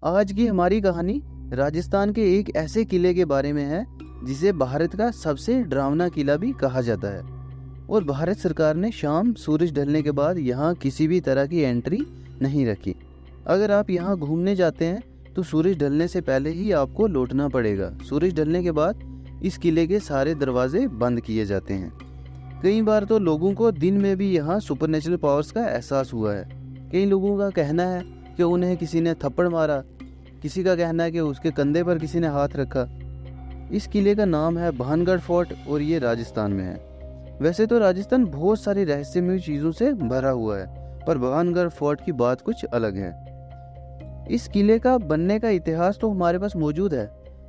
आज की हमारी कहानी राजस्थान के एक ऐसे किले के बारे में है जिसे भारत का सबसे डरावना किला भी कहा जाता है। और भारत सरकार ने शाम सूरज ढलने के बाद यहाँ किसी भी तरह की एंट्री नहीं रखी। अगर आप यहाँ घूमने जाते हैं तो सूरज ढलने से पहले ही आपको लौटना पड़ेगा। सूरज ढलने के बाद इस किले के सारे दरवाजे बंद किए जाते हैं। कई बार तो लोगों को दिन में भी यहाँ सुपरनेचुरल पावर्स का एहसास हुआ है। कई लोगों का कहना है कि उन्हें किसी ने थप्पड़ मारा, किसी का कहना है कि उसके कंधे पर किसी ने हाथ रखा। इस किले का नाम है भानगढ़ फोर्ट और ये राजस्थान में है। वैसे तो राजस्थान बहुत सारी रहस्यमय चीज़ों से भरा हुआ है, पर भानगढ़ फोर्ट की बात कुछ अलग है। इस किले का बनने का इतिहास तो हमारे पास मौजूद है,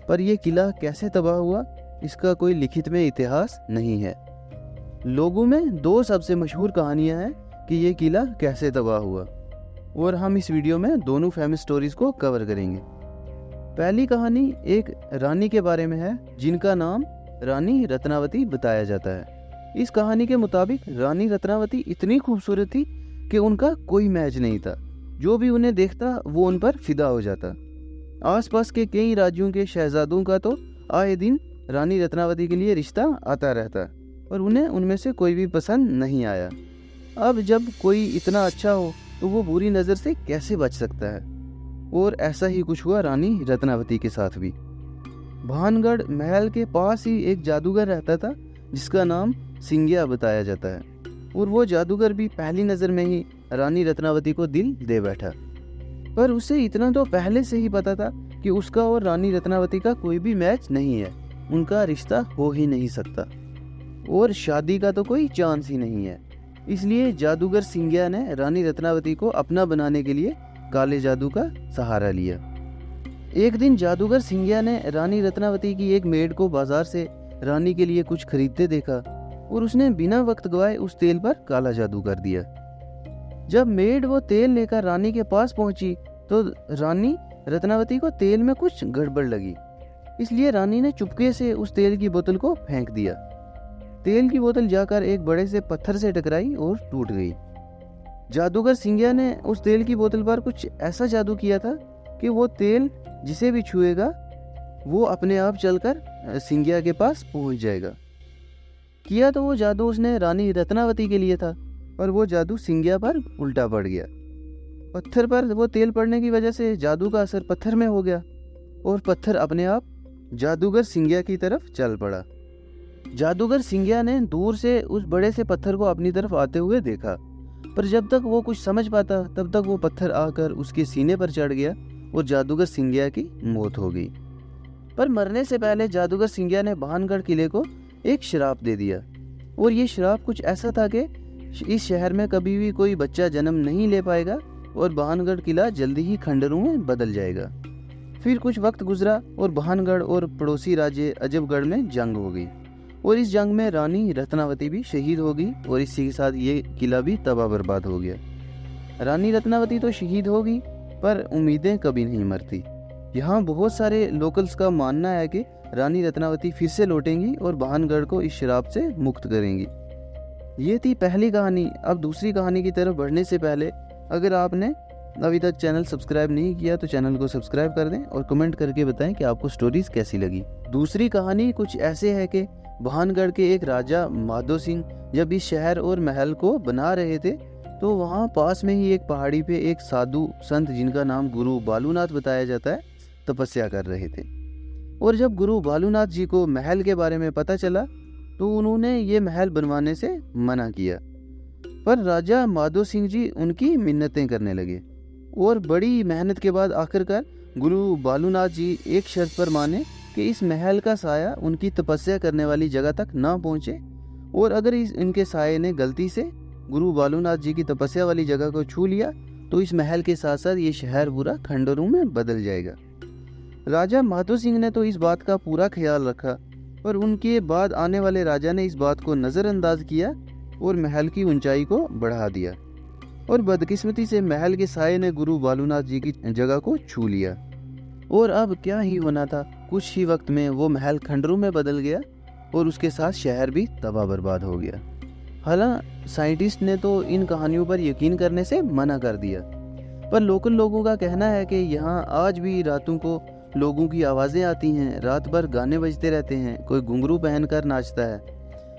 पर यह किला कैसे तबाह हुआ इसका कोई लिखित में इतिहास नहीं है। लोगों में दो सबसे मशहूर कहानियां हैं कि ये किला कैसे तबाह हुआ, और हम इस वीडियो में दोनों फेमस स्टोरीज को कवर करेंगे। पहली कहानी एक रानी के बारे में है जिनका नाम रानी रत्नावती बताया जाता है। इस कहानी के मुताबिक रानी रत्नावती इतनी खूबसूरत थी कि उनका कोई मैच नहीं था। जो भी उन्हें देखता वो उन पर फिदा हो जाता। आसपास के कई राज्यों के शहजादों का तो आए दिन रानी रत्नावती के लिए रिश्ता आता रहता, और उन्हें उनमें से कोई भी पसंद नहीं आया। अब जब कोई इतना अच्छा हो तो वो बुरी नज़र से कैसे बच सकता है। और ऐसा ही कुछ हुआ रानी रत्नावती के साथ भी। भानगढ़ महल के पास ही एक जादूगर रहता था जिसका नाम सिंगिया बताया जाता है, और वो जादूगर भी पहली नज़र में ही रानी रत्नावती को दिल दे बैठा। पर उसे इतना तो पहले से ही पता था कि उसका और रानी रत्नावती का कोई भी मैच नहीं है, उनका रिश्ता हो ही नहीं सकता, और शादी का तो कोई चांस ही नहीं है। इसलिए जादूगर सिंगिया ने रानी रत्नावती को अपना बनाने के लिए काले जादू का सहारा लिया। एक दिन जादूगर सिंगिया ने रानी रत्नावती की एक मेड को बाजार से रानी के लिए कुछ खरीदते देखा, और उसने बिना वक्त गवाए उस तेल पर काला जादू कर दिया। जब मेड वो तेल लेकर रानी के पास पहुंची तो रानी रत्नावती को तेल में कुछ गड़बड़ लगी। इसलिए रानी ने चुपके से उस तेल की बोतल को फेंक दिया। तेल की बोतल जाकर एक बड़े से पत्थर से टकराई और टूट गई। जादूगर सिंगिया ने उस तेल की बोतल पर कुछ ऐसा जादू किया था कि वो तेल जिसे भी छुएगा वो अपने आप चलकर सिंगिया के पास पहुंच जाएगा। किया तो वो जादू उसने रानी रत्नावती के लिए था, पर वो जादू सिंगिया पर उल्टा पड़ गया। पत्थर पर वो तेल पड़ने की वजह से जादू का असर पत्थर में हो गया, और पत्थर अपने आप जादूगर सिंगिया की तरफ चल पड़ा। जादूगर सिंगिया ने दूर से उस बड़े से पत्थर को अपनी तरफ आते हुए देखा, पर जब तक वो कुछ समझ पाता तब तक वो पत्थर आकर उसके सीने पर चढ़ गया और जादूगर सिंगिया की मौत हो गई। पर मरने से पहले जादूगर सिंगिया ने भानगढ़ किले को एक श्राप दे दिया, और ये श्राप कुछ ऐसा था कि इस शहर में कभी भी कोई बच्चा जन्म नहीं ले पाएगा और भानगढ़ किला जल्दी ही खंडरों में बदल जाएगा। फिर कुछ वक्त गुजरा और भानगढ़ और पड़ोसी राज्य अजबगढ़ में जंग हो गई, और इस जंग में रानी रत्नावती भी शहीद हो गई, और इसी के साथ ये किला भी तबाह बर्बाद हो गया। रानी रत्नावती तो शहीद हो गई, पर उम्मीदें कभी नहीं मरती। यहाँ बहुत सारे लोकल्स का मानना है कि रानी रत्नावती फिर से लौटेंगी और भानगढ़ को इस शराब से मुक्त करेंगी। ये थी पहली कहानी। अब दूसरी कहानी की तरफ बढ़ने से पहले अगर आपने अभी तक चैनल सब्सक्राइब नहीं किया तो चैनल को सब्सक्राइब कर दें, और कमेंट करके बताएं कि आपको स्टोरीज कैसी लगी। दूसरी कहानी कुछ ऐसे है कि भानगढ़ के एक राजा माधो सिंह जब इस शहर और महल को बना रहे थे तो वहाँ पास में ही एक पहाड़ी पे एक साधु संत जिनका नाम गुरु बालूनाथ बताया जाता है तपस्या कर रहे थे। और जब गुरु बालूनाथ जी को महल के बारे में पता चला तो उन्होंने ये महल बनवाने से मना किया, पर राजा माधो सिंह जी उनकी मिन्नतें करने लगे, और बड़ी मेहनत के बाद आखिरकार गुरु बालूनाथ जी एक शर्त पर माने कि इस महल का साया उनकी तपस्या करने वाली जगह तक ना पहुंचे, और अगर इनके साये ने गलती से गुरु बालूनाथ जी की तपस्या वाली जगह को छू लिया तो इस महल के साथ साथ ये शहर पूरा खंडरों में बदल जाएगा। राजा माधो सिंह ने तो इस बात का पूरा ख्याल रखा, पर उनके बाद आने वाले राजा ने इस बात को नज़रअंदाज किया और महल की ऊंचाई को बढ़ा दिया, और बदकिस्मती से महल के साये ने गुरु बालूनाथ जी की जगह को छू लिया। और अब क्या ही होना था, कुछ ही वक्त में वो महल खंडरों में बदल गया और उसके साथ शहर भी तबाह बर्बाद हो गया। हालांकि साइंटिस्ट ने तो इन कहानियों पर यकीन करने से मना कर दिया, पर लोकल लोगों का कहना है कि यहाँ आज भी रातों को लोगों की आवाज़ें आती हैं, रात भर गाने बजते रहते हैं, कोई घुंघरू पहनकर नाचता है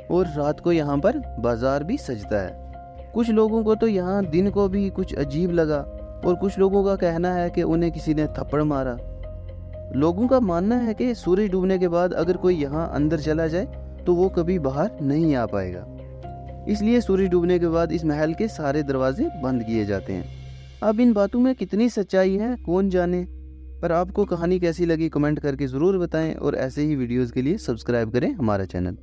और रात को यहाँ पर बाज़ार भी सजता है। कुछ लोगों को तो यहाँ दिन को भी कुछ अजीब लगा और कुछ लोगों का कहना है कि उन्हें किसी ने थप्पड़ मारा। लोगों का मानना है कि सूरज डूबने के बाद अगर कोई यहाँ अंदर चला जाए तो वो कभी बाहर नहीं आ पाएगा, इसलिए सूरज डूबने के बाद इस महल के सारे दरवाजे बंद किए जाते हैं। अब इन बातों में कितनी सच्चाई है कौन जाने, पर आपको कहानी कैसी लगी कमेंट करके ज़रूर बताएं और ऐसे ही वीडियोज़ के लिए सब्सक्राइब करें हमारा चैनल।